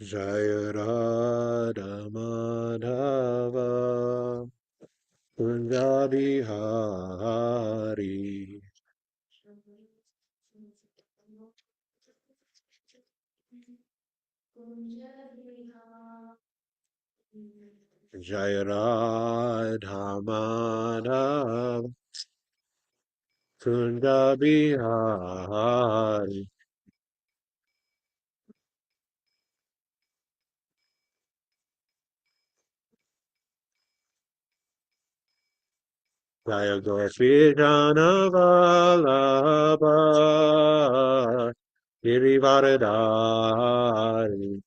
Jaya Radha Madhava Kunja Bihari Jaya Radha Madhava Kunja Bihari Jaya Gopi Jana Vallabha Girivaradari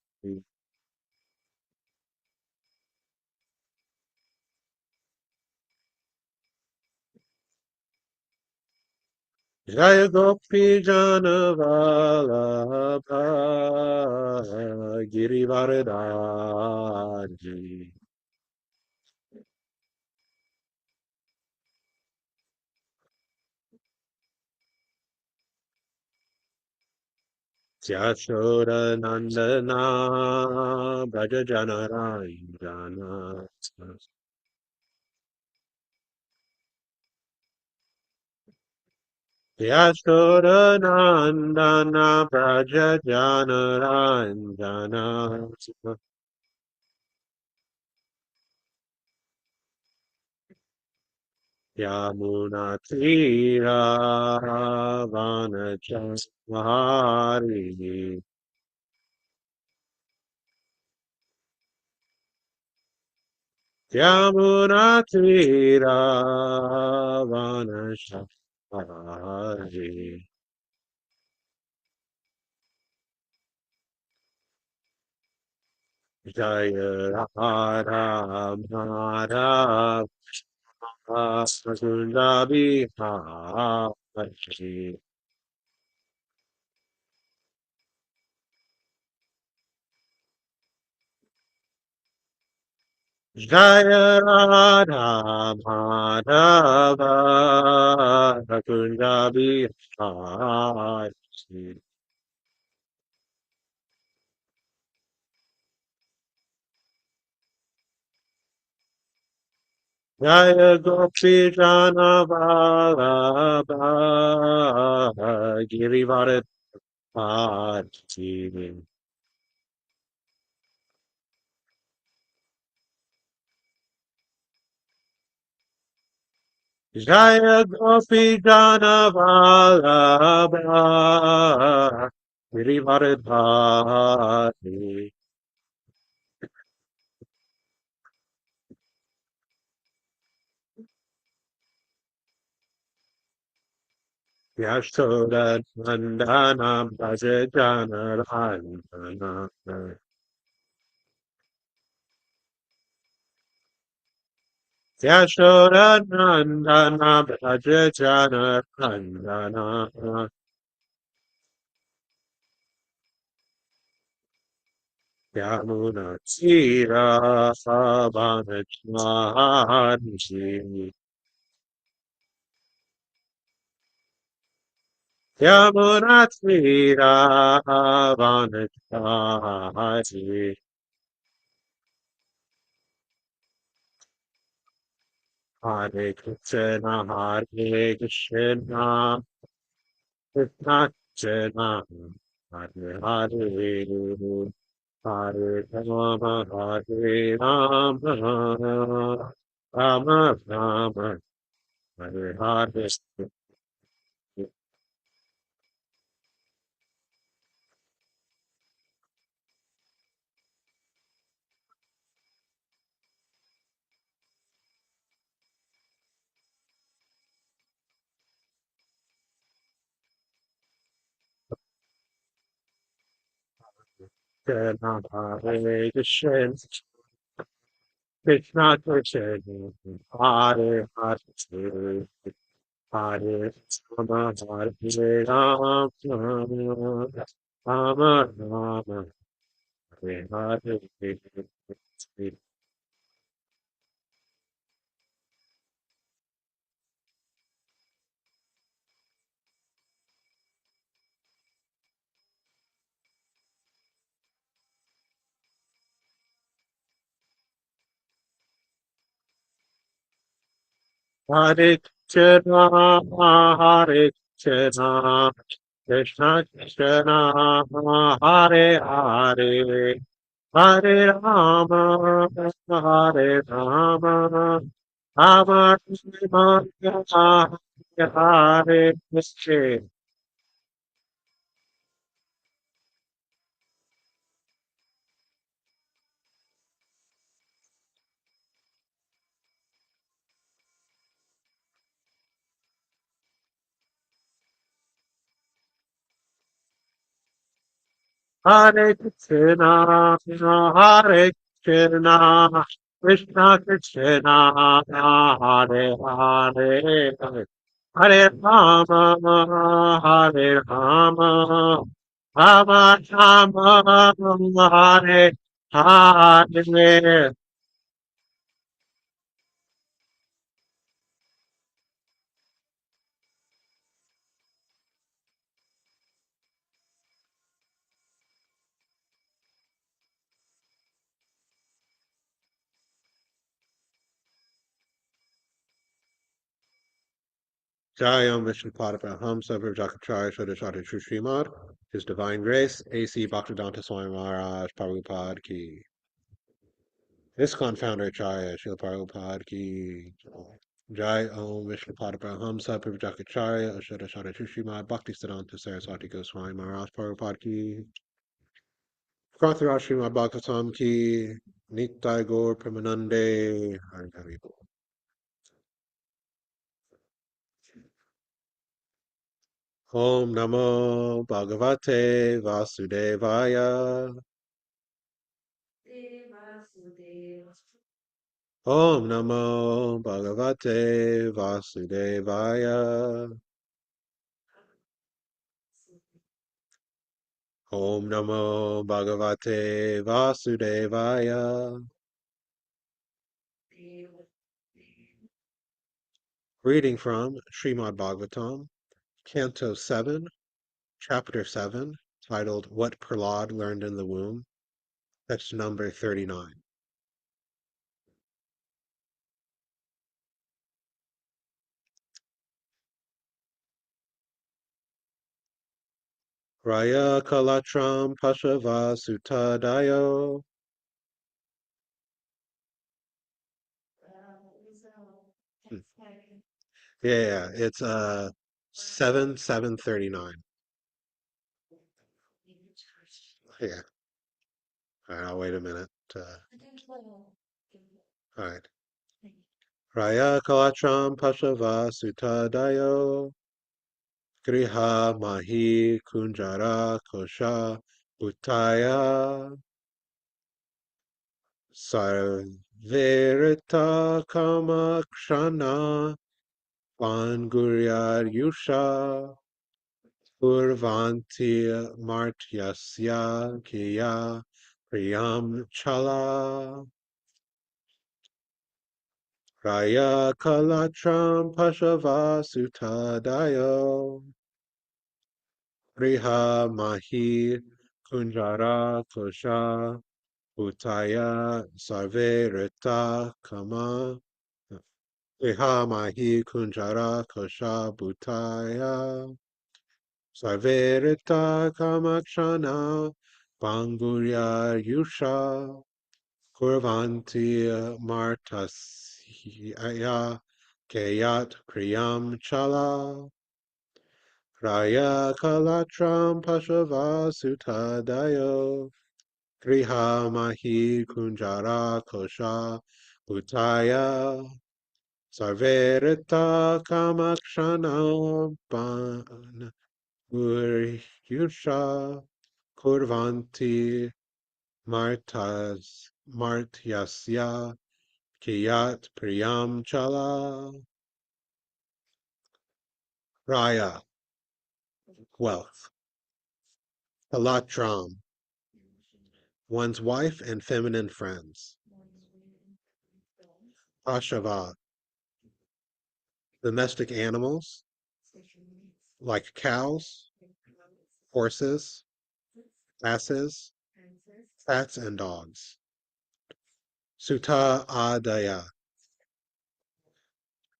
Jaya Gopi Jana Vallabha Girivaradari Yashoda Nandana Braja Jana Yashoda Nandana Braja Jana Yamuna Tira Vanachamari Yamuna Tira Vanachamari Jaya Radha Madhava Kunjabi Hari Jaya Radha Madhava Kunjabi Hari Jaya Gopi Jana Vallabha Girivaradari Jaya Gopi Jana Vallabha Girivaradari Yashoda Nandana Bhaja Jana Randana Yashoda Nandana Bhaja Jana Randana Yamuna Tira Savanachmari Yamuna Tira Savanachmari Hare Krishna Hare Krishna Krishna Krishna Hare Hare Hare Rama Hare Rama Rama Rama Hare Hare Krishna Hare Krishna Krishna Krishna Hare Hare Hare Rama Hare Rama Rama Rama Hare Hare Hare Krishna, Hare Krishna, Krishna Krishna, Hare Hare, Hare Rama, Hare Rama, Rama Rama, Hare Krishna. Hare Krishna, Hare Krishna, Krishna Krishna, Hare Hare, Hare Rama, Hare Rama, Rama Rama, Hare Hare. Jayam Vishnu Padapaham Sabir Jakacharya Shodashati Srimad, His Divine Grace, A.C. Bhaktivedanta Swami Maharaj Prabhupada Ki. ISKCON Founder Acharya Srila Prabhupada Ki. Jai Om Vishnu Padapaham Sabir Jakacharya Shodashati Srimad Bhaktivedanta Saraswati Goswami Maharaj Prabhupada Ki. Kartharaj Srimad Bhagavatam Ki. Nitai Gaur Premanande Hari Hari. Om Namo Bhagavate Vasudevaya. Om Namo Bhagavate Vasudevaya. Om Namo Bhagavate Vasudevaya. Reading from Srimad Bhagavatam, Canto 7, Chapter 7, titled What Prahlad Learned in the Womb, text number 39. Raya Kalatram Pashava Sutadayo. Hmm. Yeah, it's 7:39. Yeah. All right, I'll wait a minute. All right. Raya Kalatram Pashava Sutadayo. Griha Mahi Kunjara Kosha Bhutaya Sarverita Kamakshana Panguryar Yusha Purvanti Martyasya Kiya Priyam Chala Raya Kalatram Pashava Sutadayo Riha Mahi Kunjara Kosha Bhutaya Sarve Rita Kama Riha Mahi Kunjara Kosha Bhutaya Sarve Rita Kamakshana Bangurya Yusha Kurvanti Martasya Kayat Kriyam Chala Raya Kalatram Pashava Sutadayo Griha Mahi Kunjara Kosha Utaya Sarverita Kamakshana Ban Guryusha Kurvanti Martyasya Kiyat Priyam Chala Raya Wealth Palatram one's wife and feminine friends. Ashava domestic animals like cows, horses, asses, cats, and dogs. Sutta Adaya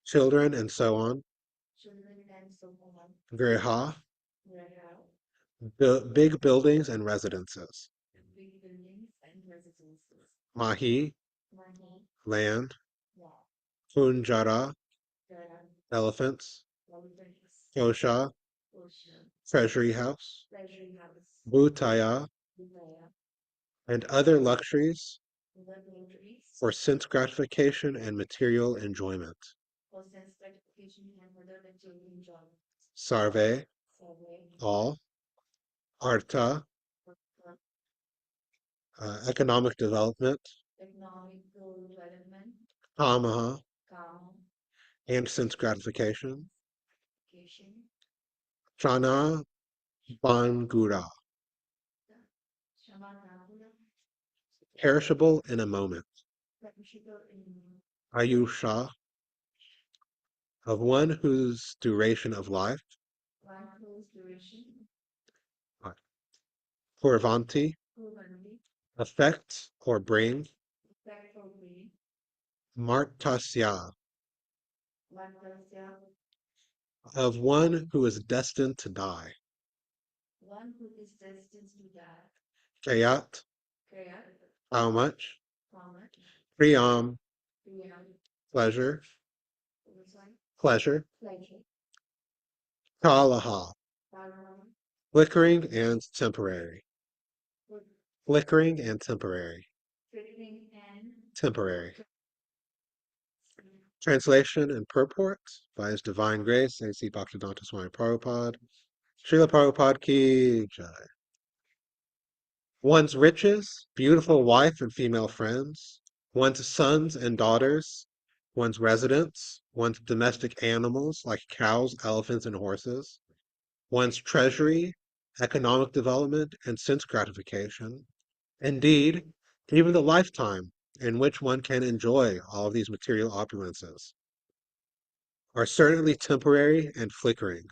children, and so on. Griha, big buildings and residences. Mahi, land. Punjara, elephants. Kosha, treasury house. Bhutaya, and other luxuries for sense gratification and material enjoyment. Sarve, all. Artha, economic development. Kamaha, and sense gratification. Chana Bangura, perishable in a moment. Ayusha, of one whose duration of life. Purvanti, affect or bring. Martasya, of one who is destined to die. Kayat, how much. Priyam, pleasure. Pleasure. Kalaha, flickering and temporary. Flickering and temporary. Temporary. Translation and purport by His Divine Grace, A.C. Bhaktivedanta Swami Prabhupada. Srila Prabhupada ki jai. One's riches, beautiful wife and female friends, one's sons and daughters, one's residence, one's domestic animals like cows, elephants, and horses, one's treasury, economic development, and sense gratification. Indeed, even the lifetime in which one can enjoy all of these material opulences are certainly temporary and flickering.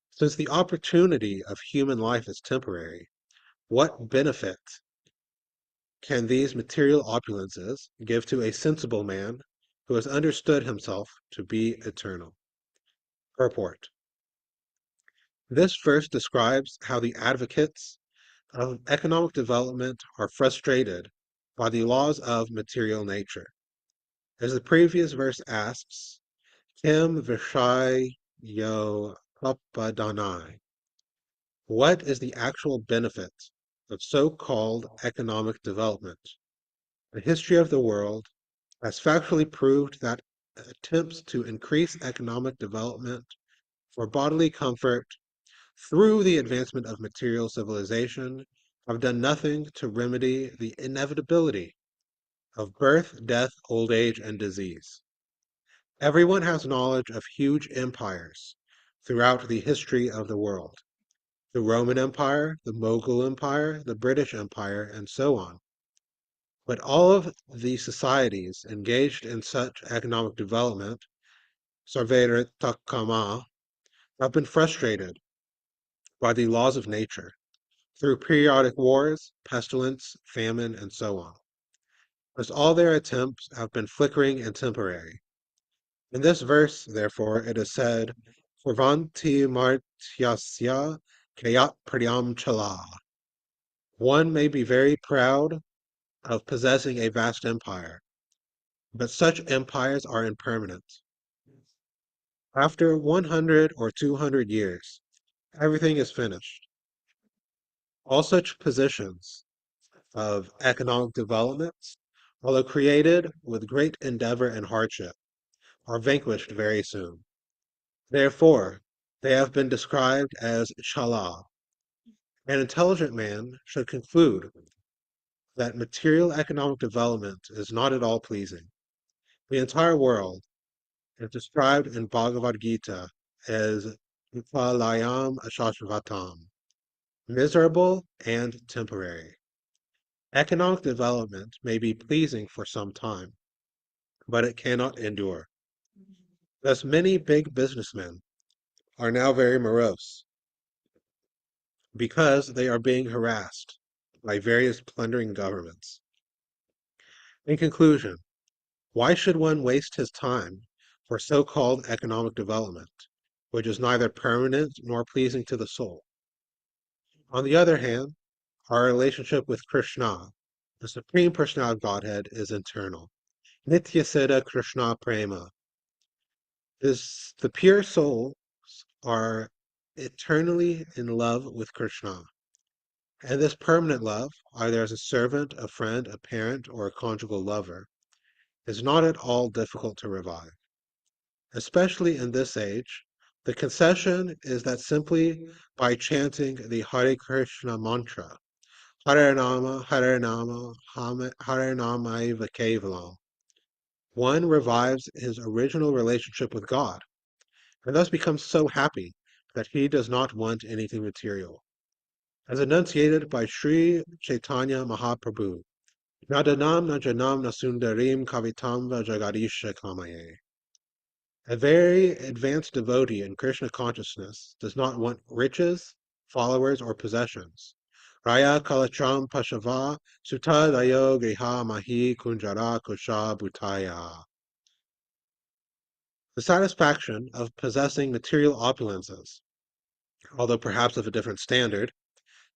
Since the opportunity of human life is temporary, what benefit can these material opulences give to a sensible man who has understood himself to be eternal? Purport. This verse describes how the advocates of economic development are frustrated by the laws of material nature. As the previous verse asks, Kim Vishai Yo Papadanai. What is the actual benefit of so-called economic development? The history of the world has factually proved that attempts to increase economic development for bodily comfort through the advancement of material civilization have done nothing to remedy the inevitability of birth, death, old age, and disease. Everyone has knowledge of huge empires throughout the history of the world. The Roman Empire, the Mughal Empire, the British Empire, and so on. But all of the societies engaged in such economic development, Sarvera Takama, have been frustrated by the laws of nature through periodic wars, pestilence, famine, and so on. As all their attempts have been flickering and temporary. In this verse, therefore, it is said, Purvanti Martyasya Kayat Priyam Chala. One may be very proud of possessing a vast empire, but such empires are impermanent. After 100 or 200 years, everything is finished. All such positions of economic development, although created with great endeavor and hardship, are vanquished very soon. Therefore, they have been described as chala. An intelligent man should conclude that material economic development is not at all pleasing. The entire world is described in Bhagavad Gita as Upalayam Ashashvatam, miserable and temporary. Economic development may be pleasing for some time, but it cannot endure. Thus, many big businessmen are now very morose because they are being harassed by various plundering governments. In conclusion, why should one waste his time for so-called economic development, which is neither permanent nor pleasing to the soul. On the other hand, our relationship with Krishna, the Supreme Personality of Godhead, is internal. Nitya Siddha Krishna Prema is the pure souls are eternally in love with Krishna. And this permanent love, either as a servant, a friend, a parent, or a conjugal lover, is not at all difficult to revive. Especially in this age, the concession is that simply by chanting the Hare Krishna mantra, Hare Nama, Hare Nama, Hare Namaiva Kevalam, one revives his original relationship with God, and thus becomes so happy that he does not want anything material. As enunciated by Sri Chaitanya Mahaprabhu, Nadanam Najanam Nasundarim Kavitamva Jagarisha Kamaye. A very advanced devotee in Krishna consciousness does not want riches, followers, or possessions. Raya Kalacham Pashava Sutta Dayo Griha Mahi Kunjara Kusha Bhutaya. The satisfaction of possessing material opulences, although perhaps of a different standard,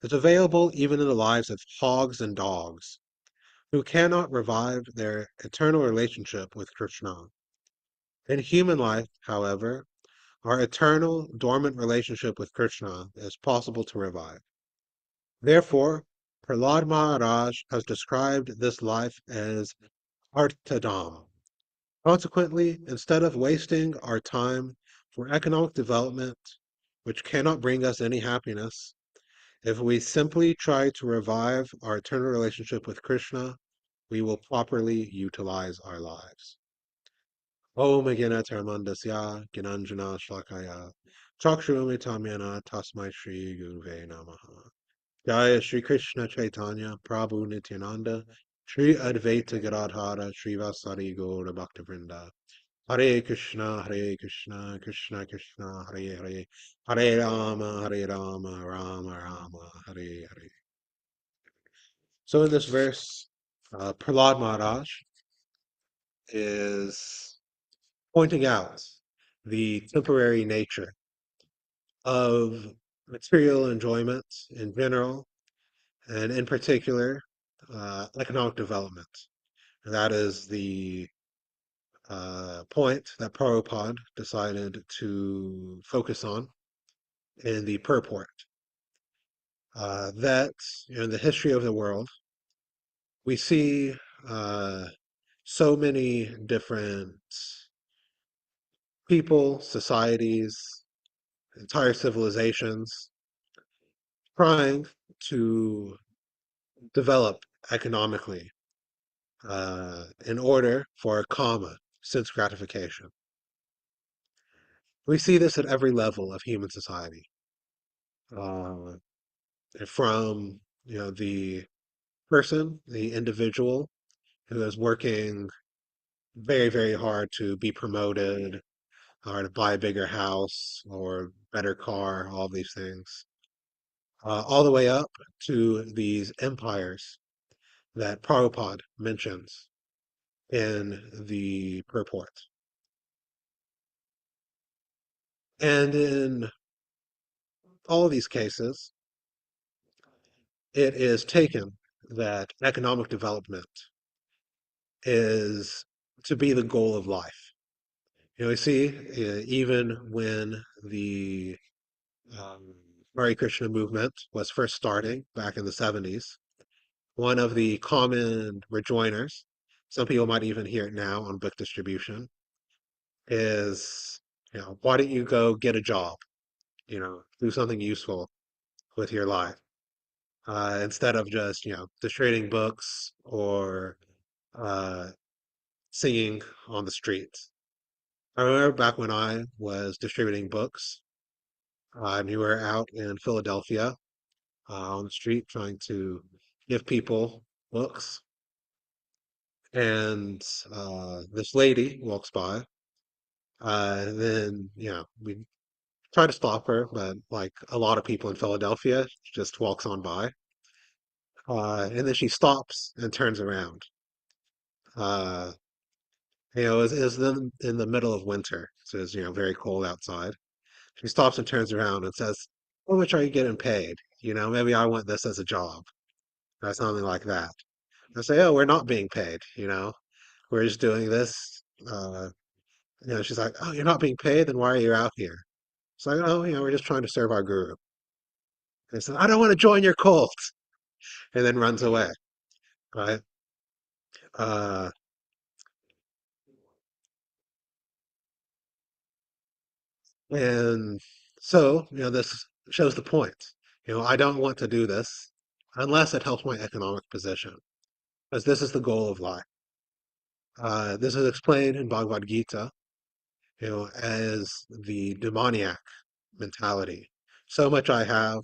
is available even in the lives of hogs and dogs, who cannot revive their eternal relationship with Krishna. In human life, however, our eternal dormant relationship with Krishna is possible to revive. Therefore, Prahlad Maharaj has described this life as Artadam. Consequently, instead of wasting our time for economic development, which cannot bring us any happiness, if we simply try to revive our eternal relationship with Krishna, we will properly utilize our lives. Om Gina Termandasya Ginanjana Shlakaya Chakshurumi Tamyana Tasmai Shri Guruve Namaha. Jaya Shri Krishna Chaitanya Prabhu Nityananda Shri Advaita Gadadhara Shri Vasari Gaura Bhaktavrinda. Hare Krishna, Krishna Krishna, Hare Hare, Hare Rama, Rama Rama, Hare Hare. So in this verse, Prahlad Maharaj is pointing out the temporary nature of material enjoyment in general, and in particular, economic development. And that is the point that Prabhupada decided to focus on in the purport. That in the history of the world, we see so many different people, societies, entire civilizations trying to develop economically in order for kama, sense gratification. We see this at every level of human society, uh, from the person, the individual who is working very, very hard to be promoted or to buy a bigger house or better car, all these things, all the way up to these empires that Prabhupada mentions in the purport. And in all of these cases, it is taken that economic development is to be the goal of life. We see even when the um, Hare Krishna movement was first starting back in the 70s, one of the common rejoinders, some people might even hear it now on book distribution, is, why don't you go get a job? Do something useful with your life instead of just, distributing books or uh, singing on the streets. I remember back when I was distributing books, and we were out in Philadelphia on the street trying to give people books. And this lady walks by. Then, we try to stop her, but like a lot of people in Philadelphia, she just walks on by. And then she stops and turns around. Uh, is in the middle of winter, so it's very cold outside. She stops and turns around and says, "How much are you getting paid? Maybe I want this as a job or something like that." I say, "Oh, we're not being paid. We're just doing this." She's like, "Oh, you're not being paid? Then why are you out here?" It's like, "Oh, we're just trying to serve our guru." And I said, "I don't want to join your cult," and then runs away. Right? Uh, and so, this shows the point. I don't want to do this unless it helps my economic position, because this is the goal of life. This is explained in Bhagavad Gita, as the demoniac mentality. So much I have,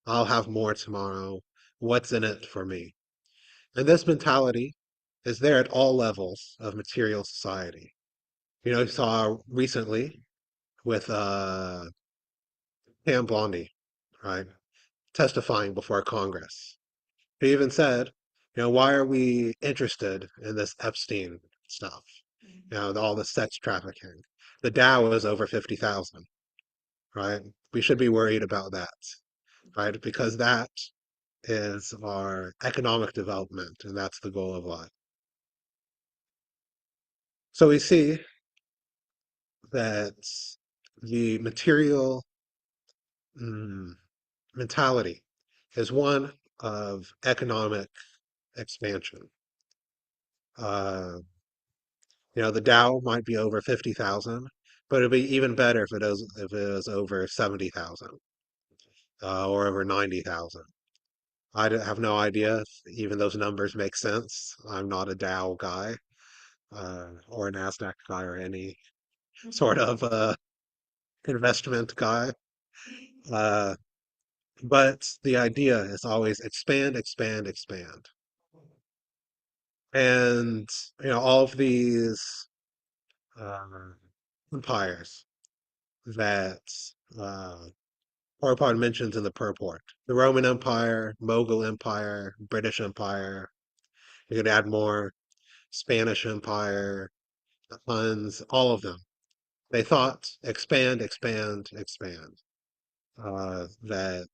I'll have more tomorrow. What's in it for me? And this mentality is there at all levels of material society. You saw recently with Pam Bondi, right, testifying before Congress. He even said, why are we interested in this Epstein stuff? All the sex trafficking. The Dow is over 50,000, right? We should be worried about that, right? Because that is our economic development, and that's the goal of life. So we see that the material mm, mentality is one of economic expansion. Uh, the Dow might be over 50,000, but it'd be even better if it was over 70,000 or over 90,000. Have no idea if even those numbers make sense. I'm not a Dow guy or a Nasdaq guy or any sort of investment guy. Uh, but the idea is always expand, expand, expand. And all of these uh, empires that uh, Prabhupada mentions in the purport. The Roman Empire, Mughal Empire, British Empire. You could add more. Spanish Empire, the Huns, all of them. They thought expand, expand, expand. That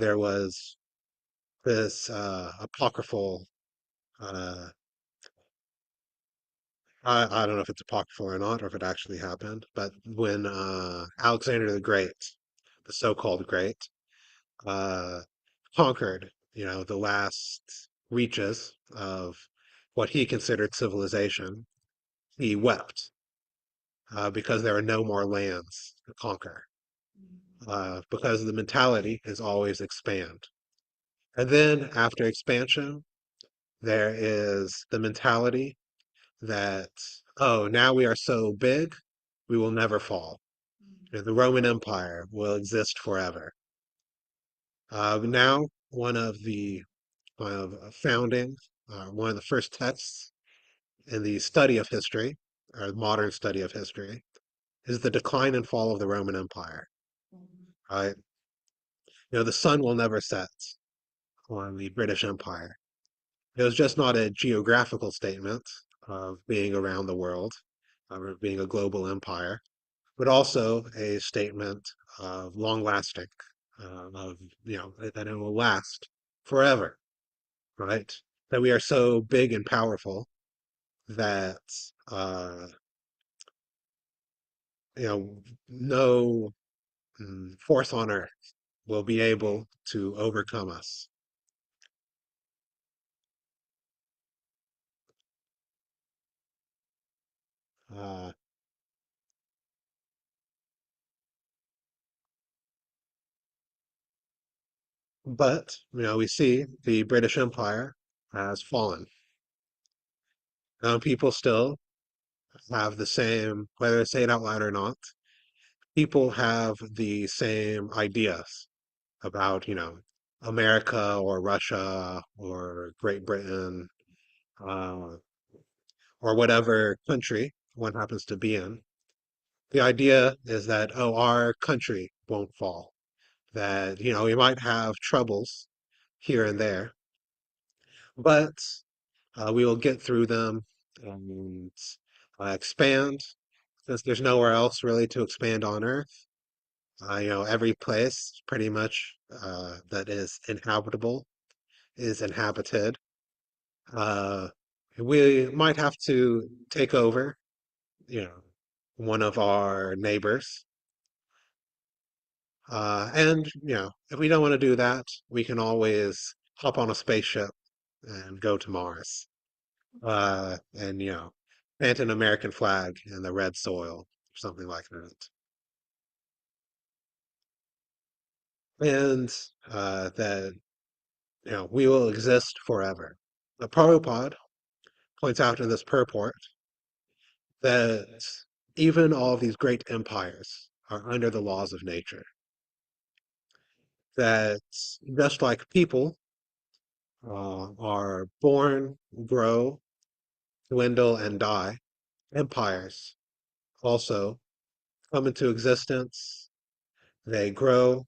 there was this apocryphal. Uh, I don't know if it's apocryphal or not, or if it actually happened. But when Alexander the Great, the so-called Great, uh, conquered, the last reaches of what he considered civilization, he wept because there are no more lands to conquer. Because the mentality is always expand. And then after expansion, there is the mentality that, oh, now we are so big, we will never fall. The Roman Empire will exist forever. Now, one of the founding, one of the first texts in the study of history, or modern study of history, is the decline and fall of the Roman Empire. Right? The sun will never set on the British Empire. It was just not a geographical statement of being around the world, of being a global empire, but also a statement of long lasting, of, that it will last forever, right? That we are so big and powerful that, uh, no force on earth will be able to overcome us. Uh, but, we see the British Empire has fallen. People still have the same, whether they say it out loud or not, people have the same ideas about, America or Russia or Great Britain, uh, or whatever country one happens to be in. The idea is that, oh, our country won't fall, that, we might have troubles here and there, but we will get through them and expand, since there's nowhere else really to expand on Earth. Every place pretty much that is inhabitable is inhabited. Uh, we might have to take over, you know, one of our neighbors. And, if we don't want to do that, we can always hop on a spaceship and go to Mars. And, plant an American flag in the red soil, or something like that. And that, we will exist forever. The Prabhupada points out in this purport that even all these great empires are under the laws of nature. That just like people are born, grow, dwindle, and die, empires also come into existence, they grow,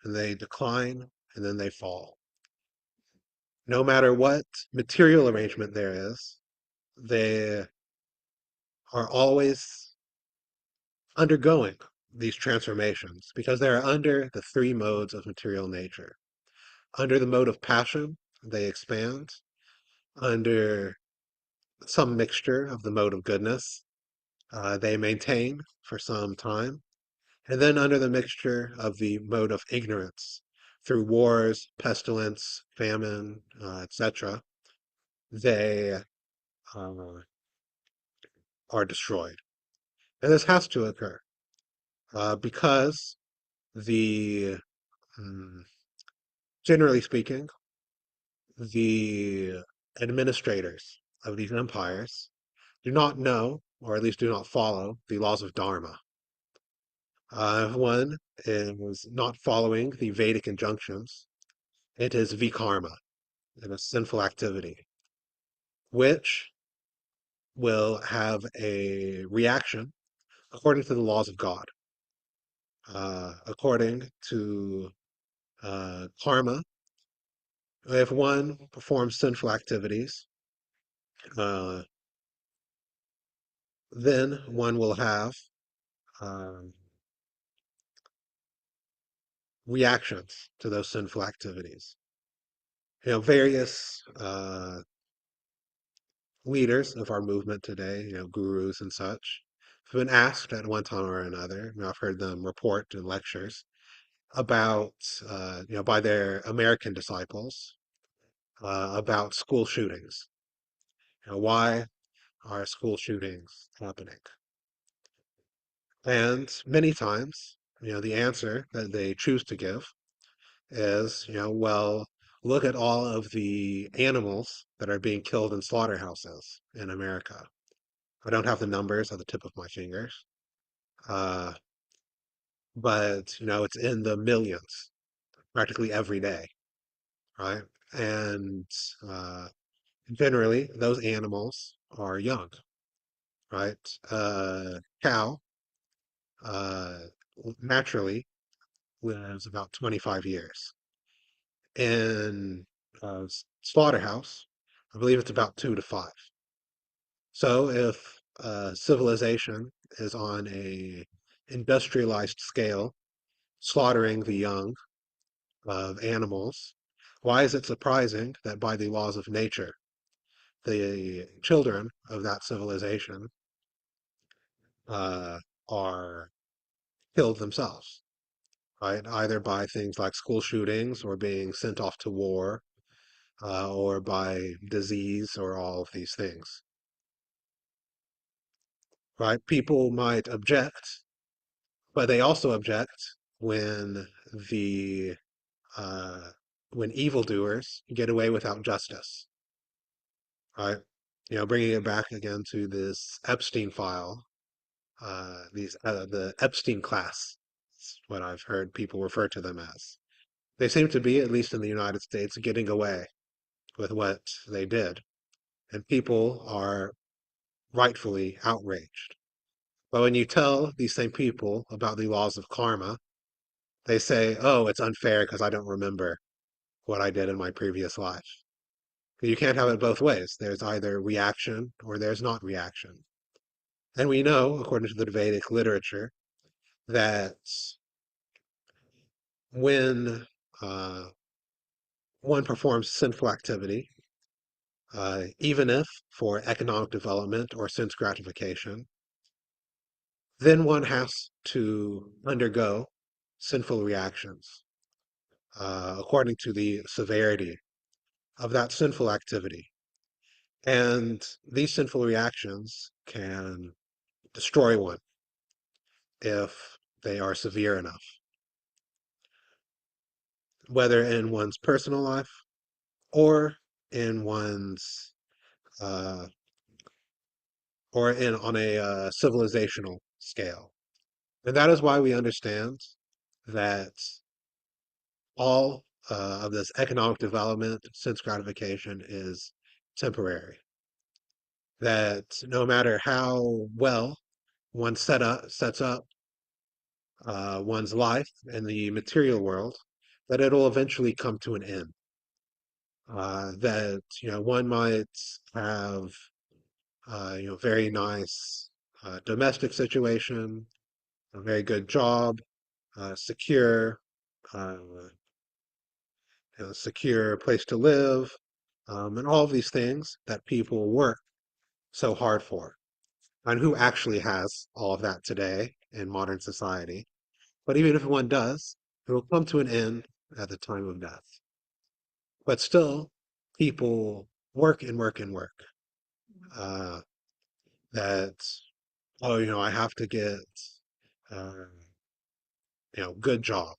and they decline, and then they fall. No matter what material arrangement there is, they are always undergoing these transformations because they're under the three modes of material nature. Under the mode of passion, they expand. Under some mixture of the mode of goodness, they maintain for some time. And then under the mixture of the mode of ignorance, through wars, pestilence, famine, etc., they uh, are destroyed. And this has to occur because the, mm, generally speaking, the administrators of these empires do not know, or at least do not follow, the laws of Dharma. If one is not following the Vedic injunctions, it is vikarma, and a sinful activity, which will have a reaction according to the laws of God. According to karma, if one performs sinful activities, uh, then one will have um, reactions to those sinful activities. Various leaders of our movement today, gurus and such, have been asked at one time or another. I've heard them report in lectures about, by their American disciples, about school shootings. Why are school shootings happening? And many times, the answer that they choose to give is, well, look at all of the animals that are being killed in slaughterhouses in America. I don't have the numbers at the tip of my fingers, uh, but it's in the millions practically every day, right? And uh, generally, those animals are young, right? Cow uh, naturally lives about 25 years. In slaughterhouse, I believe it's about 2 to 5. So if civilization is on a industrialized scale, slaughtering the young of animals, why is it surprising that by the laws of nature, the children of that civilization uh, are killed themselves, right? Either by things like school shootings or being sent off to war, or by disease or all of these things, right? People might object, but they also object when the uh, when evildoers get away without justice, right? Bringing it back again to this Epstein file, the Epstein class, is what I've heard people refer to them as. They seem to be, at least in the United States, getting away with what they did, and people are rightfully outraged. But when you tell these same people about the laws of karma, they say, oh, it's unfair because I don't remember what I did in my previous life. You can't have it both ways. There's either reaction or there's not reaction. And we know, according to the Vedic literature, that when uh, one performs sinful activity, even if for economic development or sense gratification, then one has to undergo sinful reactions according to the severity of that sinful activity. And these sinful reactions can destroy one if they are severe enough, whether in one's personal life or in one's uh, or in on a civilizational scale. And that is why we understand that all of this economic development, sense gratification, is temporary. That no matter how well one sets up one's life in the material world, that it'll eventually come to an end. That one might have very nice domestic situation, a very good job, secure, uh, secure place to live, and all of these things that people work so hard for. And who actually has all of that today in modern society? But even if one does, it will come to an end at the time of death. But still, people work and work and work. Uh, that, oh, I have to get, uh, good job.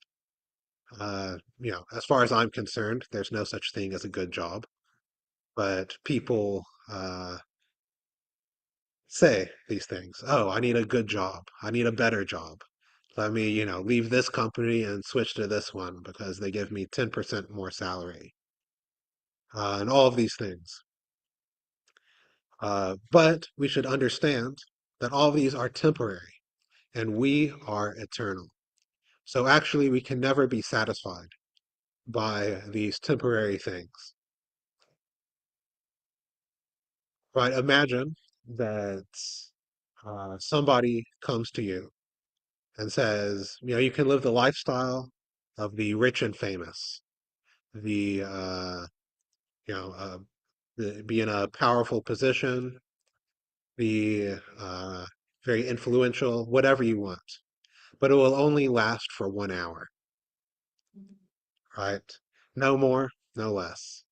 As far as I'm concerned, there's no such thing as a good job. But people say these things. Oh, I need a good job. I need a better job. Let me, leave this company and switch to this one because they give me 10% more salary. And all of these things. But we should understand that all of these are temporary and we are eternal. So actually, we can never be satisfied by these temporary things. Right? Imagine that somebody comes to you and says, you can live the lifestyle of the rich and famous, the, you know, uh, be in a powerful position, be very influential, whatever you want. But it will only last for 1 hour, right? No more, no less.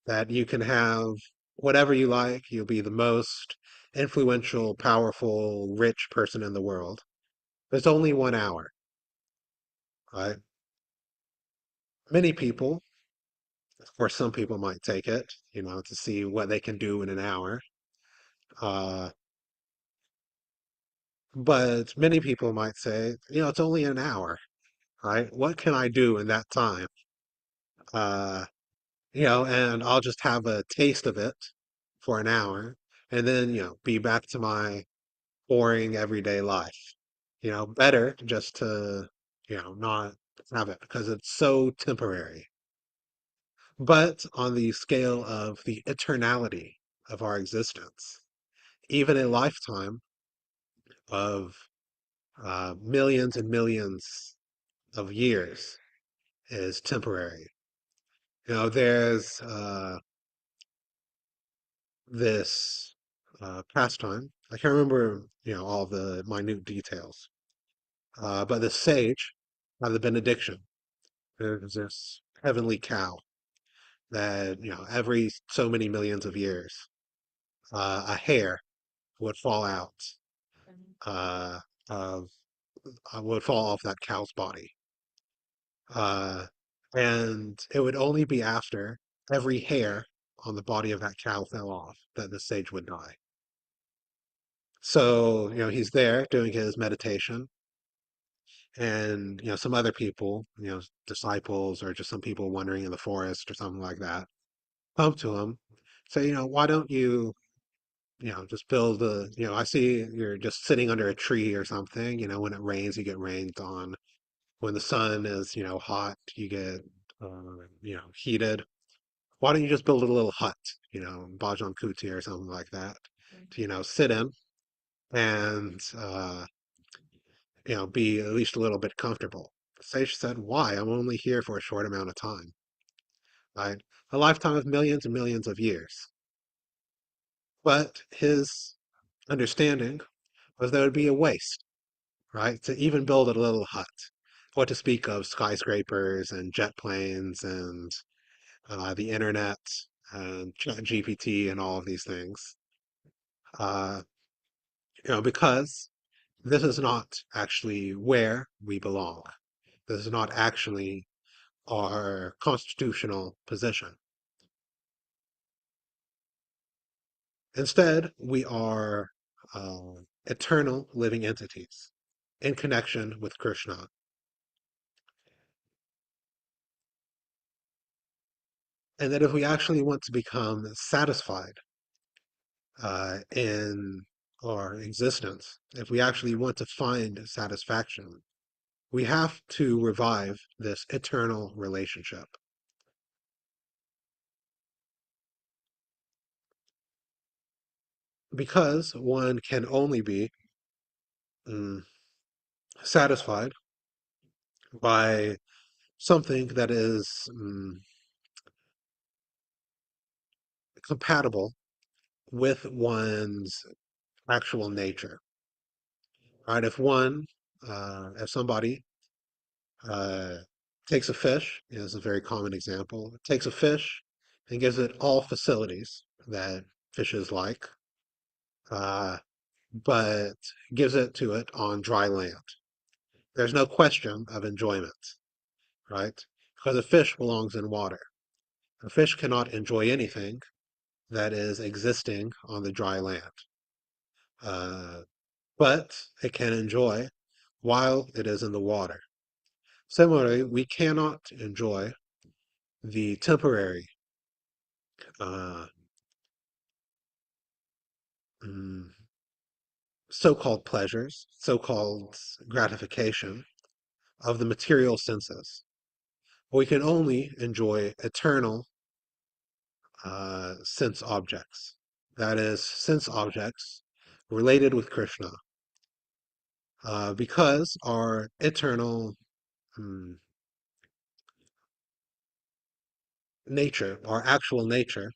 That you can have whatever you like. You'll be the most influential, powerful, rich person in the world. But it's only 1 hour, right? Many people, of course, some people might take it, to see what they can do in an hour. Uh, but many people might say, it's only an hour, right? What can I do in that time? Uh, and I'll just have a taste of it for an hour and then, be back to my boring everyday life. Better just to, not have it because it's so temporary. But on the scale of the eternality of our existence, even a lifetime of millions and millions of years is temporary. There's this pastime. I can't remember, all the minute details. But the sage had the benediction. There's this heavenly cow that, every so many millions of years, a hair would fall out, uh, of, would fall off that cow's body. Uh, and it would only be after every hair on the body of that cow fell off that the sage would die. So, he's there doing his meditation, and, some other people, disciples or just some people wandering in the forest or something like that, come to him, say, why don't you, just build I see you're just sitting under a tree or something, when it rains, you get rained on. When the sun is, hot, you get, heated. Why don't you just build a little hut, Bajan Kuti or something like that, to, sit in and, be at least a little bit comfortable. Sage said, why? I'm only here for a short amount of time, right? A lifetime of millions and millions of years. But his understanding was that it would be a waste, right? To even build a little hut. What to speak of skyscrapers and jet planes and the internet and GPT and all of these things. Uh, because this is not actually where we belong. This is not actually our constitutional position. Instead, we are eternal living entities in connection with Krishna. And that if we actually want to become satisfied in our existence, if we actually want to find satisfaction, we have to revive this eternal relationship. Because one can only be mm, satisfied by something that is compatible with one's actual nature. Right? If somebody uh, takes a fish, is a very common example, takes a fish and gives it all facilities that fishes like, uh, but gives it to it on dry land. There's no question of enjoyment, right? Because a fish belongs in water. A fish cannot enjoy anything that is existing on the dry land. Uh, but it can enjoy while it is in the water. Similarly, we cannot enjoy the temporary uh, mm, so-called pleasures, so-called gratification of the material senses. We can only enjoy eternal sense objects. That is, sense objects related with Krishna, because our eternal mm, nature, our actual nature,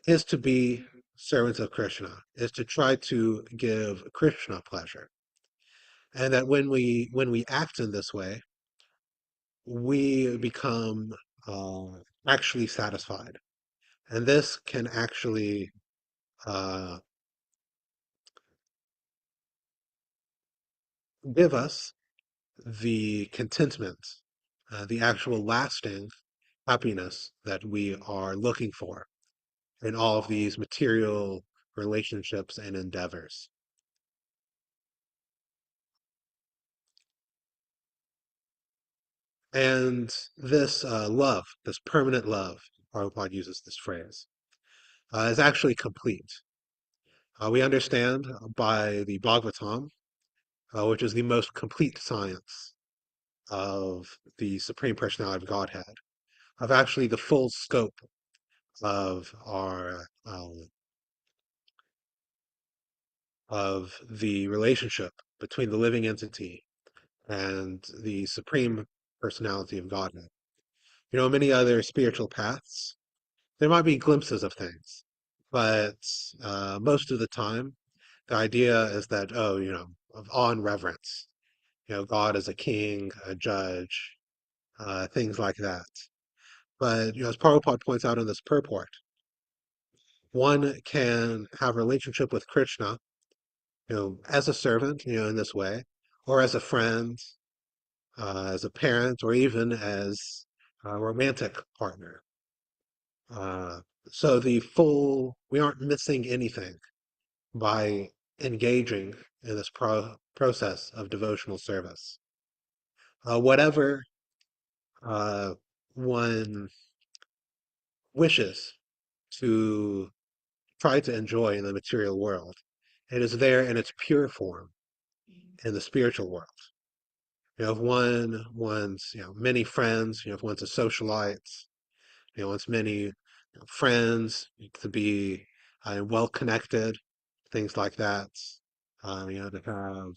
is to be servants of Krishna, is to try to give Krishna pleasure. And that when we act in this way, we become uh, actually satisfied. And this can actually uh, give us the contentment, the actual lasting happiness that we are looking for in all of these material relationships and endeavors. And this love, this permanent love, Prabhupada uses this phrase, is actually complete. We understand by the Bhagavatam, which is the most complete science of the Supreme Personality of Godhead, of actually the full scope of our of the relationship between the living entity and the Supreme Personality of Godhead. Many other spiritual paths, there might be glimpses of things, but most of the time, the idea is that, oh, of awe and reverence. God is a king, a judge, things like that. But as Prabhupada points out in this purport, one can have a relationship with Krishna, as a servant, in this way, or as a friend, as a parent, or even as a romantic partner. Uh, so we aren't missing anything by engaging in this process of devotional service. Whatever uh, one wishes to try to enjoy in the material world, it is there in its pure form in the spiritual world. If one wants, many friends, if one's a socialite, wants many friends, to be well connected, things like that. To have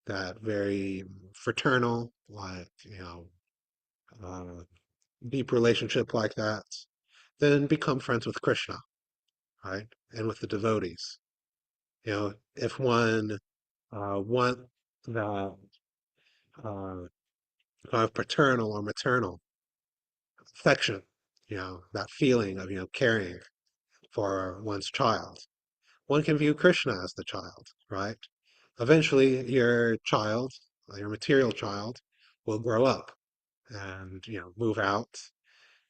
that very fraternal, like, uh, deep relationship like that. Then become friends with Krishna, right? And with the devotees. If one want that uh, kind of paternal or maternal affection, that feeling of, caring for one's child, one can view Krishna as the child, right? Eventually, your material child, will grow up and, move out,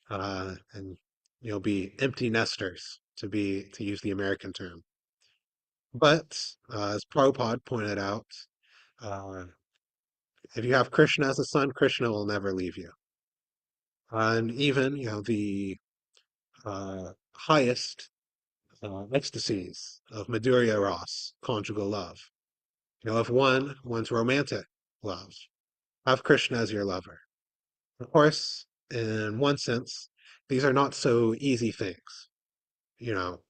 and, be empty nesters, to use the American term. But as Prabhupada pointed out, uh, if you have Krishna as a son, Krishna will never leave you. And even, the highest ecstasies of Madhurya Ras, conjugal love. If one's romantic love, have Krishna as your lover. Of course, in one sense, these are not so easy things.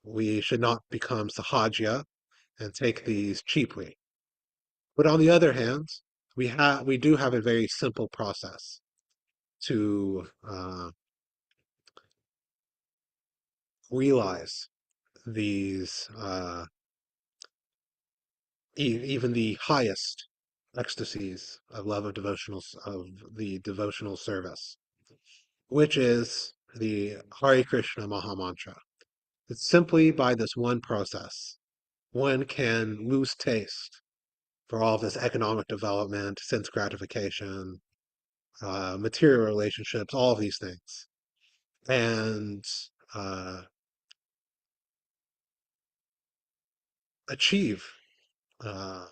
We should not become sahaja and take these cheaply. But on the other hand, we do have a very simple process to realize these, even the highest ecstasies of love of the devotional service, which is the Hare Krishna Maha Mantra. It's simply by this one process one can lose taste for all of this economic development, sense gratification, material relationships, all of these things, and uh, achieve, uh,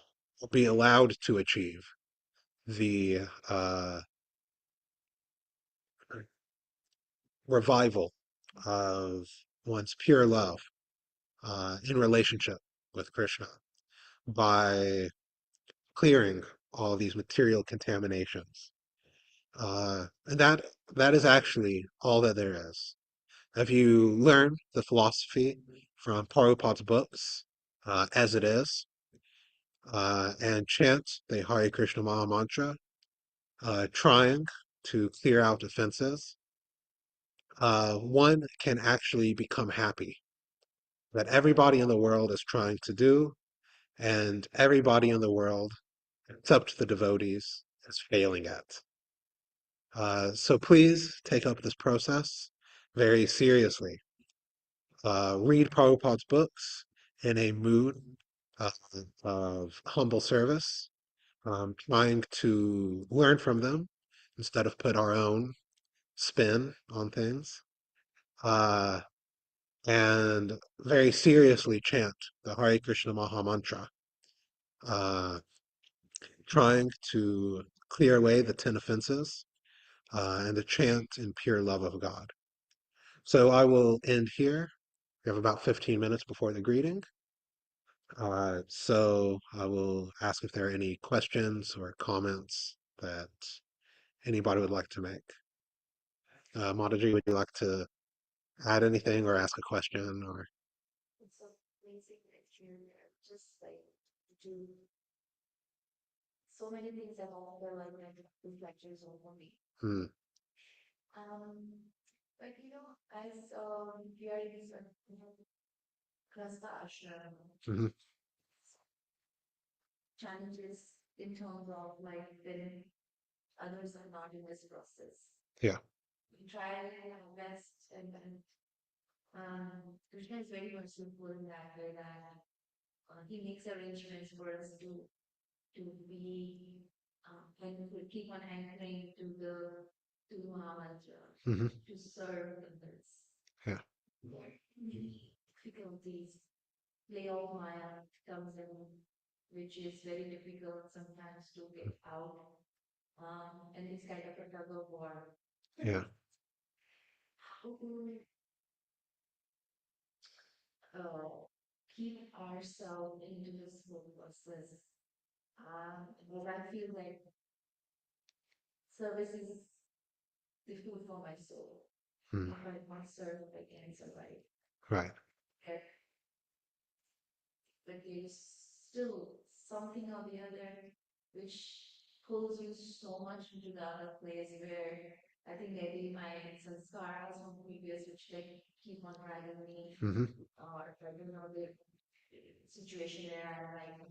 be allowed to achieve the revival of one's pure love in relationship with Krishna by clearing all these material contaminations. And that is actually all that there is. If you learn the philosophy from Prabhupada's books as it is, and chant the Hare Krishna Maha Mantra, trying to clear out offenses, one can actually become happy that everybody in the world is trying to do, and everybody in the world, except the devotees, is failing at. So please take up this process very seriously. Read Prabhupada's books in a mood uh, of humble service, trying to learn from them instead of put our own spin on things, uh, and very seriously chant the Hare Krishna Maha Mantra, uh, trying to clear away the 10 offenses, and to chant in pure love of God. So I will end here. We have about 15 minutes before the greeting. So I will ask if there are any questions or comments that anybody would like to make. Mataji, would you like to add anything or ask a question or? So basically, just like do so many things that all the like reflectors over me. Hmm. But as we are in this Krasta ashram, Hmm. challenges in terms of like when others are not in this process. Yeah. We try our best, and then Krishna is very merciful in that way that he makes arrangements for us to be and to keep on anchoring to the Mahamantra, Hmm. to serve others. Yeah. Difficulties, play of Maya comes in, which is very difficult sometimes to get out. And it's kind of a tug of war. Yeah. How to keep ourselves into this whole process. Because I feel like service is the food for my soul. Mm. Not serve like cancer, right? Right. But there's still something or the other which pulls you so much into the other place where I think maybe my sanskaras from previous which like keep on driving me, Mm-hmm. or I don't know the situation where I'm like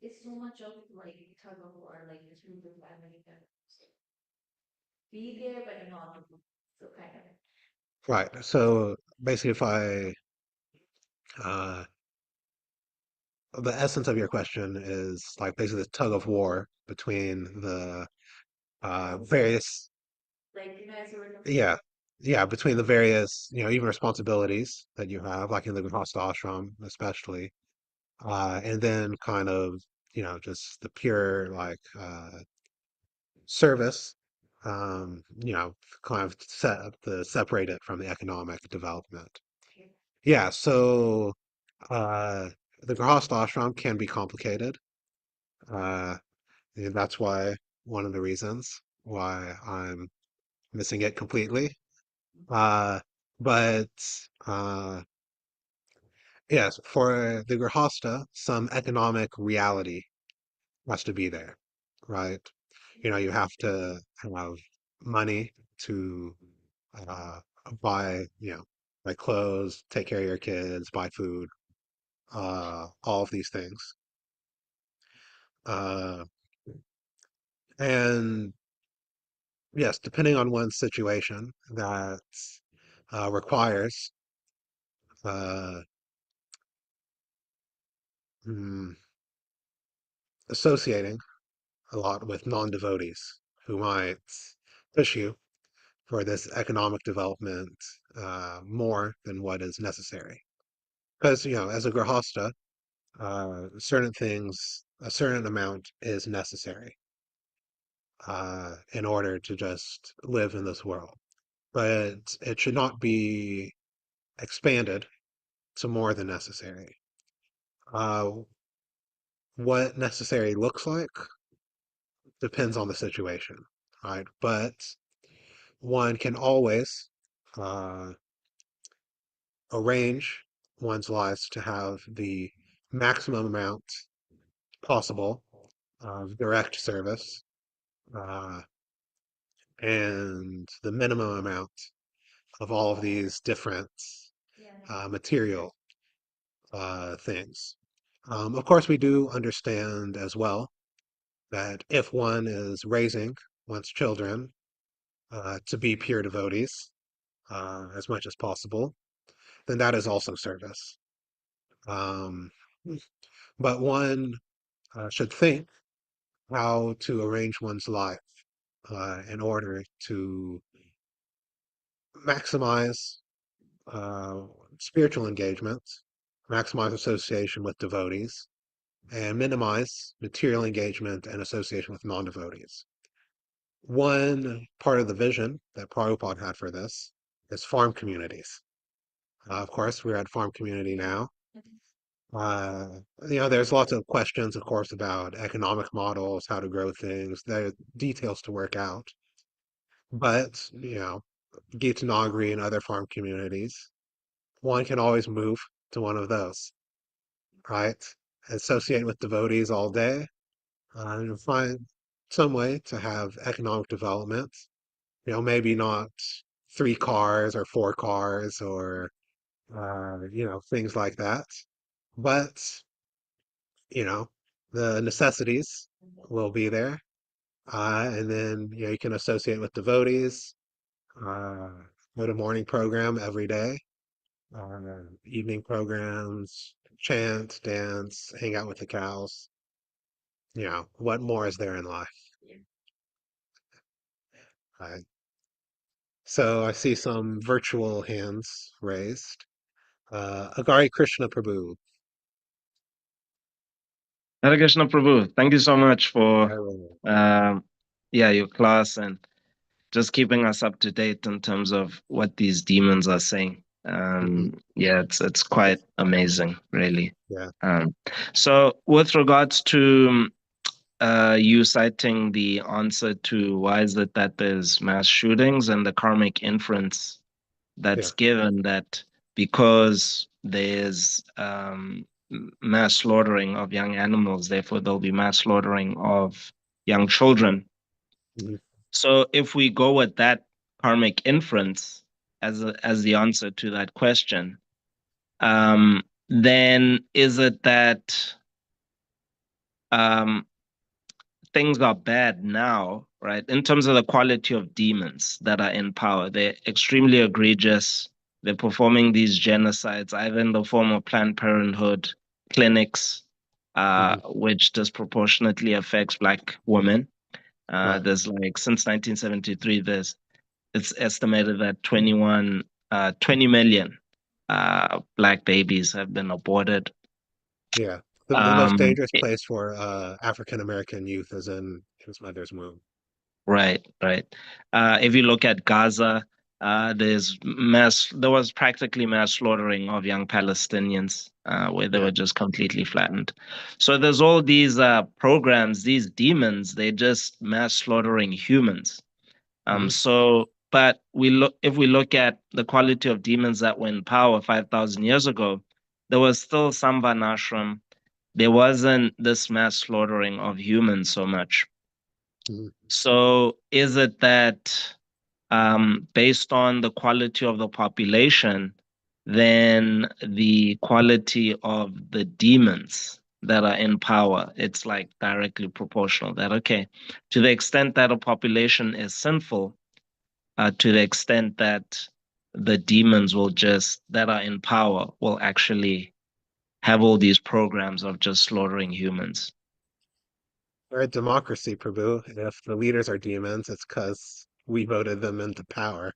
it's so much of like tug of war, like the two the family can be there but not so kind of. Right. So basically, if uh, the essence of your question is like basically the tug of war between the various, Like you guys were yeah, yeah, between the various, even responsibilities that you have, like in the Grihastha ashram, especially, and then kind of, just the pure like service, kind of separate it from the economic development. Yeah, so uh, the Grihastha ashram can be complicated. Uh, and that's why one of the reasons why I'm missing it completely. Uh, but uh, yes, for the Grihastha, some economic reality has to be there, right? You have to have money to uh, buy, buy clothes, take care of your kids, buy food, all of these things. Uh, and yes, depending on one's situation, that requires uh, mm, associating a lot with non-devotees who might push you for this economic development more than what is necessary. Because, as a grihasta, certain things, a certain amount is necessary in order to just live in this world. But it should not be expanded to more than necessary. Uh, what necessary looks like depends on the situation, right? But one can always uh, arrange one's lives to have the maximum amount possible of direct service uh, and the minimum amount of all of these different material things. Of course, we do understand as well that if one is raising one's children to be pure devotees as much as possible, then that is also service. Um, but one should think how to arrange one's life in order to maximize uh, spiritual engagement, maximize association with devotees, and minimize material engagement and association with non-devotees. One part of the vision that Prabhupada had for this is farm communities. Of course, we're at farm community now. Uh, there's lots of questions, of course, about economic models, how to grow things. There are details to work out. But, Gita Nagari and other farm communities, one can always move to one of those, right? Associate with devotees all day and find some way to have economic development. Maybe not 3 cars or 4 cars or, things like that. But, you know, the necessities will be there. And then, you can associate with devotees, uh, go to morning program every day, evening programs, chant, dance, hang out with the cows. What more is there in life? Right? So I see some virtual hands raised. Agari Krishna Prabhu. Hare Krishna Prabhu, thank you so much for Hello. your class and just keeping us up to date in terms of what these demons are saying. Mhm. It's quite amazing, really. Yeah. So with regards to you citing the answer to why is it that there's mass shootings and the karmic inference Yeah. that's given that because there's mass slaughtering of young animals, therefore there'll be mass slaughtering of young children. Mhm. So if we go with that karmic inference as the answer to that question, then is it that um, things are bad now, right? In terms of the quality of demons that are in power, they're extremely egregious. They're performing these genocides, either in the form of Planned Parenthood clinics, Mhm. which disproportionately affects Black women. Right. There's like since 1973, it's estimated that 20 million Black babies have been aborted. Yeah. The most Um, dangerous place for African American youth is in his mother's womb. Right, right. If you look at Gaza, there was practically mass slaughtering of young Palestinians, where they Yeah. were just completely flattened. So there's all these programs, these demons, they're just mass slaughtering humans. Hmm. But if we look at the quality of demons that were in power 5,000 years ago, there was still some Varnashram. There wasn't this mass slaughtering of humans so much. Hmm. So is it that based on the quality of the population, then the quality of the demons that are in power, it's like directly proportional. That, okay, to the extent that a population is sinful, to the extent that the demons that are in power will actually have all these programs of just slaughtering humans. We're a democracy, Prabhu. If the leaders are demons, it's because we voted them into power.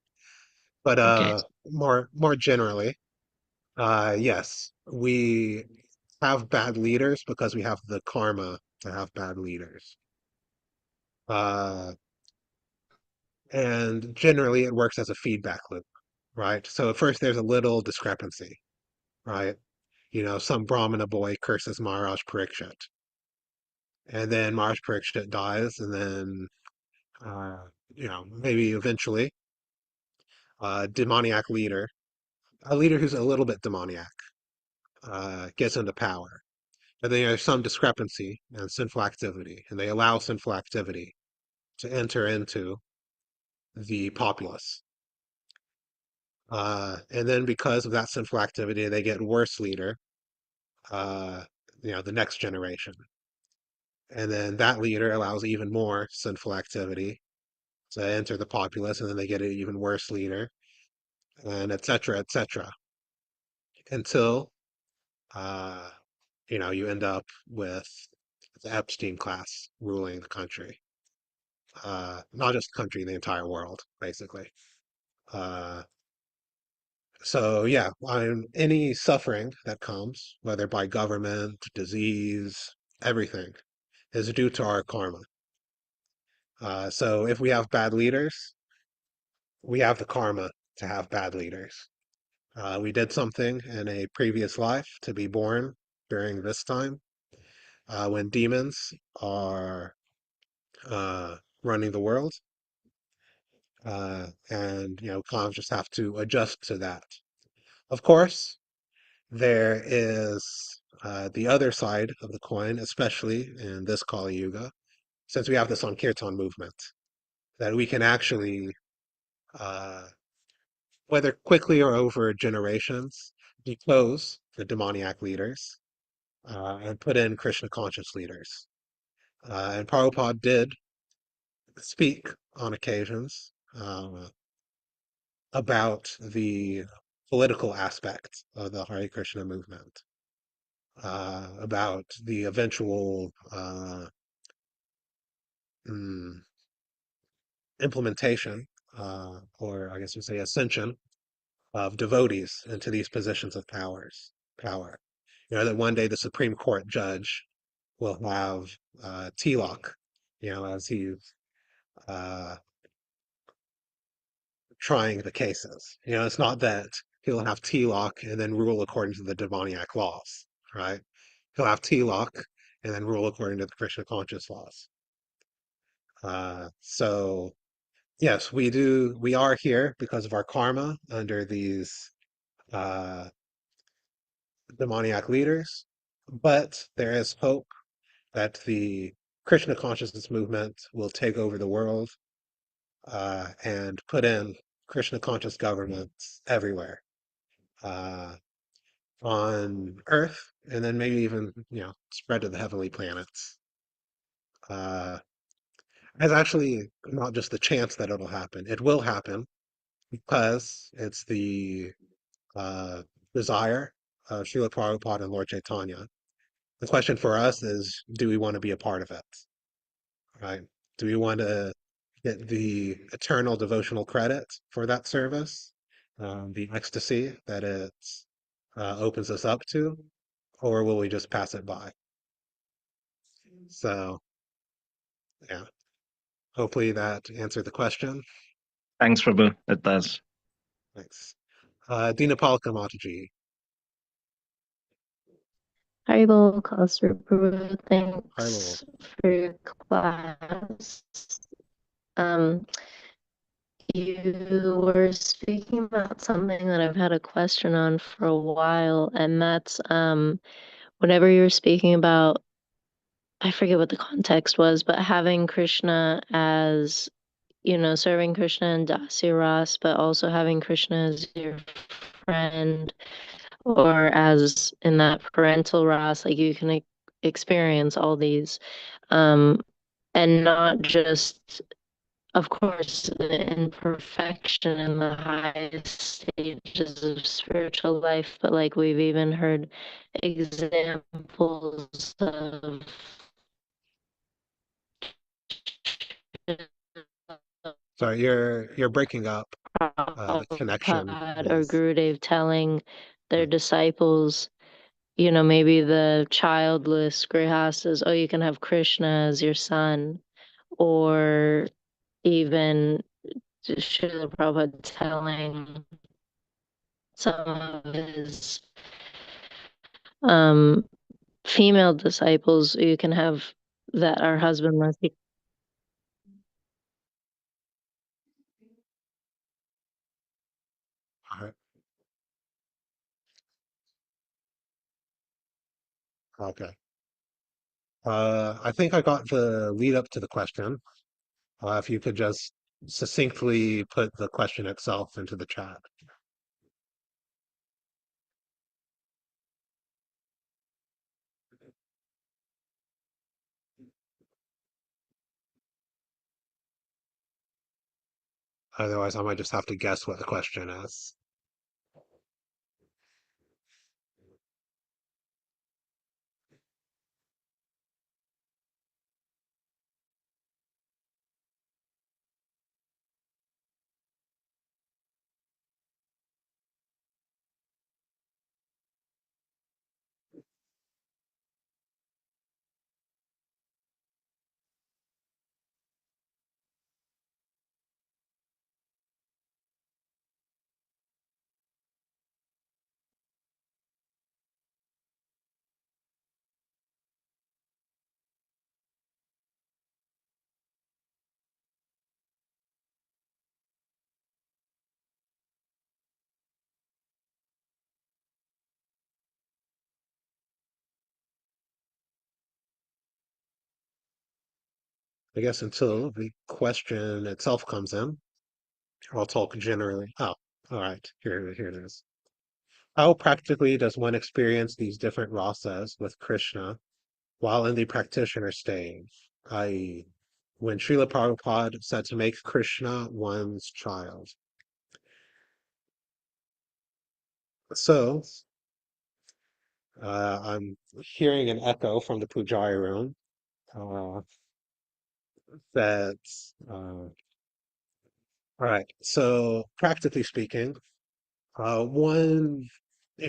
But Okay. more generally, yes, we have bad leaders because we have the karma to have bad leaders. Uh, and generally, it works as a feedback loop, right? So at first, there's a little discrepancy, right? Some Brahmana boy curses Maharaj Parikshit, and then Maharaj Parikshit dies, and then uh, maybe eventually a demoniac leader, a leader who's a little bit demoniac, gets into power. But then there's some discrepancy and sinful activity, and they allow sinful activity to enter into the populace. And then because of that sinful activity, they get worse leader, uh, the next generation. And then that leader allows even more sinful activity to enter the populace, and then they get an even worse leader, and et cetera, until uh, you end up with the Epstein class ruling the country. Not just the country, the entire world, basically. Uh, so yeah, any suffering that comes, whether by government, disease, everything, is due to our karma. So if we have bad leaders, we have the karma to have bad leaders. We did something in a previous life to be born during this time, when demons are running the world, and kind of just have to adjust to that. Of course, there is the other side of the coin, especially in this Kali Yuga, since we have the Sankirtan movement, that we can actually, uh, whether quickly or over generations, depose the demoniac leaders, and put in Krishna conscious leaders. And Prabhupada did speak on occasions about the political aspect of the Hare Krishna movement, about the eventual mm, implementation, or I guess you say ascension, of devotees into these positions of power. That one day the Supreme Court judge will have Tilak, as he's uh, trying the cases. It's not that he'll have Tilak and then rule according to the demoniac laws, right? He'll have Tilak, and then rule according to the Krishna conscious laws. So yes, we are here because of our karma under these uh, demoniac leaders, but there is hope that the Krishna consciousness movement will take over the world and put in Krishna conscious governments everywhere uh, on Earth, and then maybe even spread to the heavenly planets. Uh, there's actually not just the chance that it'll happen; it will happen because it's the uh, desire of Srila Prabhupada and Lord Chaitanya. The question for us is, do we want to be a part of it? Right? Do we want to get the eternal devotional credit for that service, the ecstasy that it opens us up to, or will we just pass it by? So, yeah, hopefully that answered the question. Thanks, Prabhu. It does. Thanks. Dinapalika Mataji. Haribol Kasur, Hello. thanks for your class. Um, you were speaking about something that I've had a question on for a while, and that's whenever you were speaking about, I forget what the context was, but having Krishna as, serving Krishna and Dasi Ras, but also having Krishna as your friend, or as in that parental Ras, like you can experience all these, um, and not just, of course, the imperfection in the highest stages of spiritual life, but like we've even heard examples of Sorry, you're breaking up. The connection Prabhupada or is. Gurudev telling their disciples, maybe the childless grihastas, oh, you can have Krishna as your son, or even Srila Prabhupada telling some of his um, female disciples, you can have that our husband must be. uh, Okay. I think I got the lead up to the question. If you could just succinctly put the question itself into the chat. Otherwise, I might just have to guess what the question is. I guess until the question itself comes in, I'll talk generally. Oh, all right. Here it is. How practically does one experience these different rasas with Krishna while in the practitioner stage? I.e., when Srila Prabhupada said to make Krishna one's child. So, I'm hearing an echo from the Pujari room uh, that, all right. So, practically speaking, one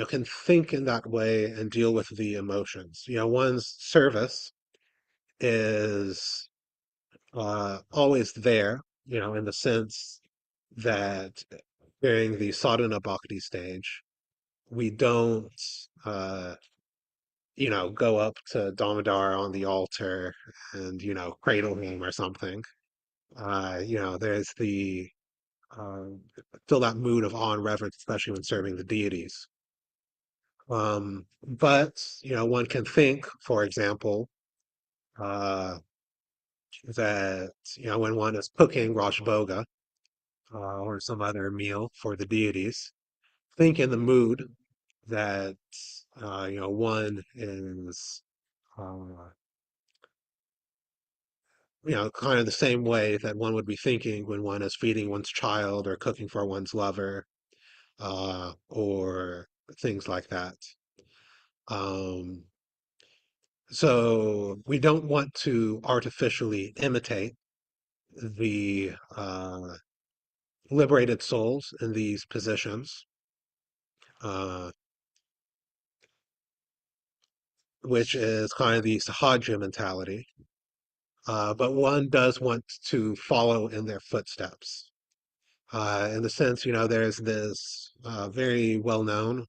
can think in that way and deal with the emotions. One's service is always there, in the sense that during the sadhana bhakti stage, we don't go up to Damodar on the altar and, cradle him or something. There's the uh, still that mood of awe and reverence, especially when serving the deities. But, one can think, for example, uh, that, when one is cooking Rosh Boga or some other meal for the deities, think in the mood that, one is, uh, kind of the same way that one would be thinking when one is feeding one's child or cooking for one's lover or things like that. Um, so we don't want to artificially imitate the liberated souls in these positions, uh, which is kind of the Sahaja mentality. But one does want to follow in their footsteps. In the sense, there's this very well-known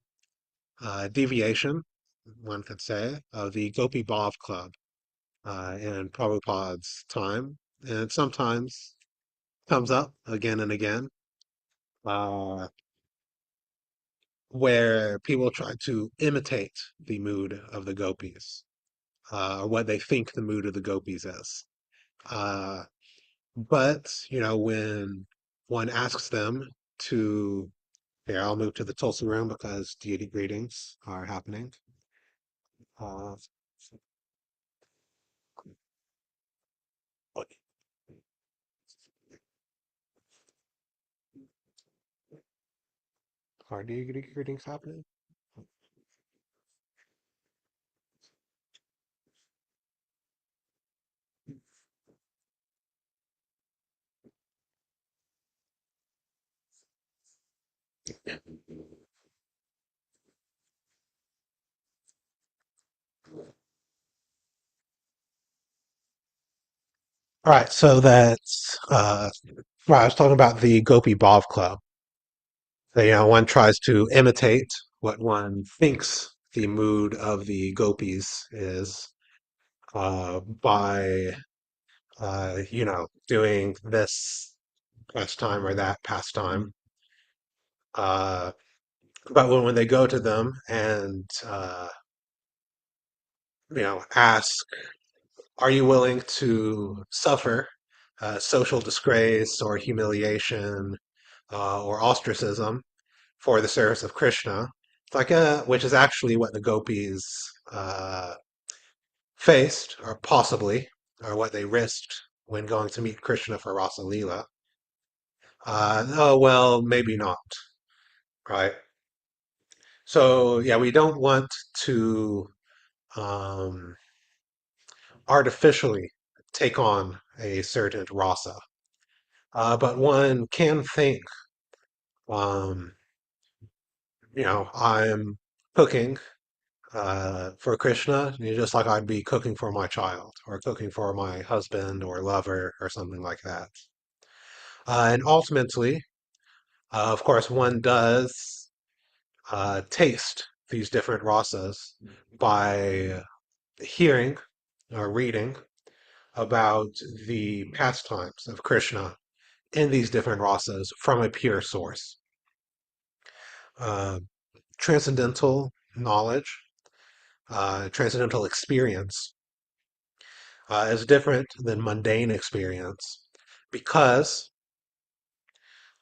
deviation, one could say, of the Gopi Bhav Club in Prabhupada's time. And it sometimes comes up again and again, uh, where people try to imitate the mood of the gopis, or what they think the mood of the gopis is. Uh, but, when one asks them to, here, I'll move to the Tulsi room because deity greetings are happening. Uh, are deity greetings happening? All right, so that's right. I was talking about the Gopi Bhav Club. So, one tries to imitate what one thinks the mood of the gopis is by doing this pastime or that pastime. Uh, but when they go to them and ask, "Are you willing to suffer social disgrace or humiliation or ostracism for the service of Krishna?" It's like, which is actually what the gopis faced, or possibly, or what they risked when going to meet Krishna for Rasa Leela. Oh, well, maybe not, right? So, yeah, we don't want to um, artificially take on a certain rasa, but one can think, um, I'm cooking for Krishna, just like I'd be cooking for my child or cooking for my husband or lover or something like that. And ultimately, of course, one does taste these different rasas by hearing or reading about the pastimes of Krishna in these different rasas from a pure source. Uh, Transcendental knowledge, transcendental experience is different than mundane experience because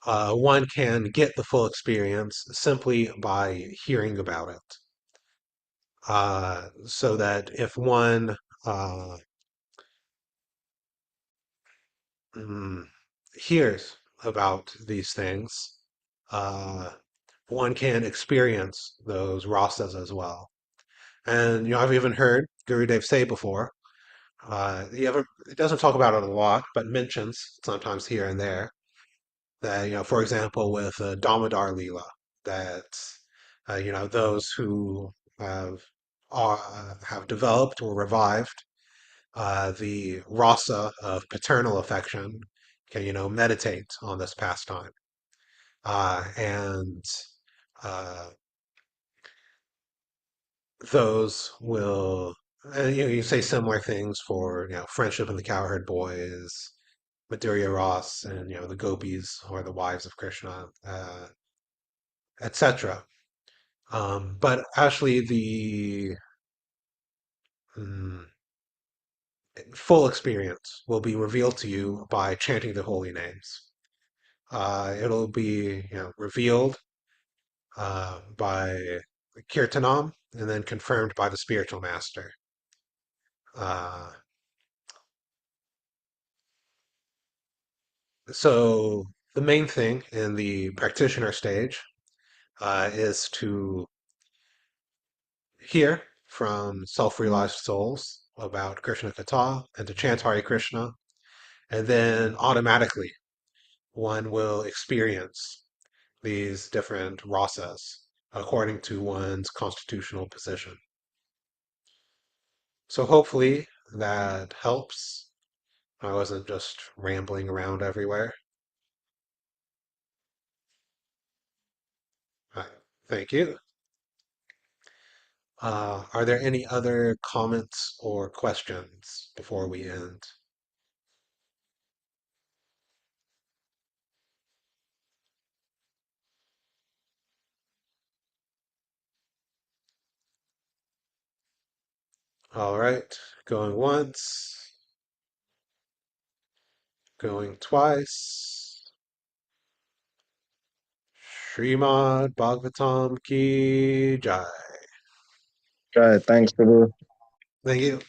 one can get the full experience simply by hearing about it. So that if one mm, hears about these things, uh, one can experience those rasas as well. And I've even heard Gurudev say before. It doesn't talk about it a lot, but mentions sometimes here and there that for example, with Damodar Leela, that those who have have developed or revived the rasa of paternal affection can meditate on this pastime and uh, those will, you say similar things for, Friendship and the Cowherd Boys, Madhurya Ross, and, the gopis or the wives of Krishna, etc. But actually, the mm, full experience will be revealed to you by chanting the holy names. It'll be, revealed by Kirtanam and then confirmed by the spiritual master. Uh, so the main thing in the practitioner stage is to hear from self-realized souls about Krishna Katha and to chant Hare Krishna, and then automatically one will experience these different rasas according to one's constitutional position. So hopefully that helps. I wasn't just rambling around everywhere. Right. Thank you. Are there any other comments or questions before we end? All right, going once, going twice. Srimad Bhagavatam ki jai. Right, thanks, Prabhu. Thank you.